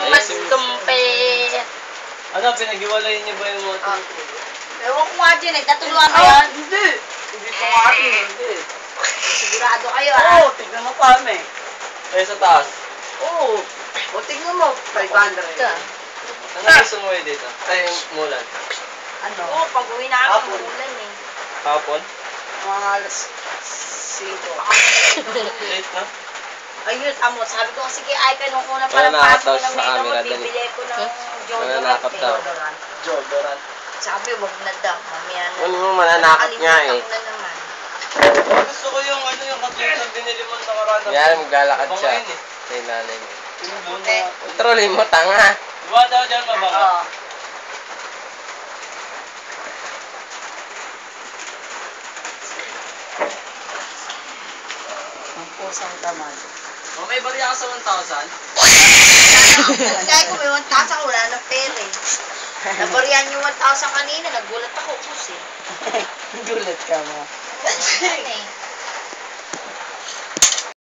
mas tumpe. Ano, pinag-iwalayin niyo ba yung mga Ewan ko nga dyan, nagtatuluan ba yan? Hindi. Hindi ko nga hindi. Sigurado kayo, Oo, tignan mo kami. Kaya sa taas? Oo. O, tignan mo. 500. Ano gusto mo dito? Ay, yung mulan. Ano? Oo, pag-uwi namin, Hapon. umulan eh. Hapon? Mga alas 5. Late na? Ayun, amo, sabi ko kasi kay Aika nung una Wala parang nakakataw pasok ng sa mega mo, camera, dali. bibili ko ng Wala deodorant. nakakataw. Jodoran. Sabi, wag na daw, mamaya na. Ano mo, mananakot nga eh. Nakalimutan ko na naman. Gusto ko yung ano, yung katulad binili mo sa karana. Yan, maglalakad siya. Bangain eh. Kay nanay mo. Okay. Kontrolin mo, tanga. Diba daw dyan mabanga? Oo. Ang pusang tamad. O, may bariya ka sa 1,000? Kaya kung may 1,000, wala na pera eh. Nabarihan yung 1,000 kanina, nagulat ako, kus eh. Gulat ka mo. Ano eh.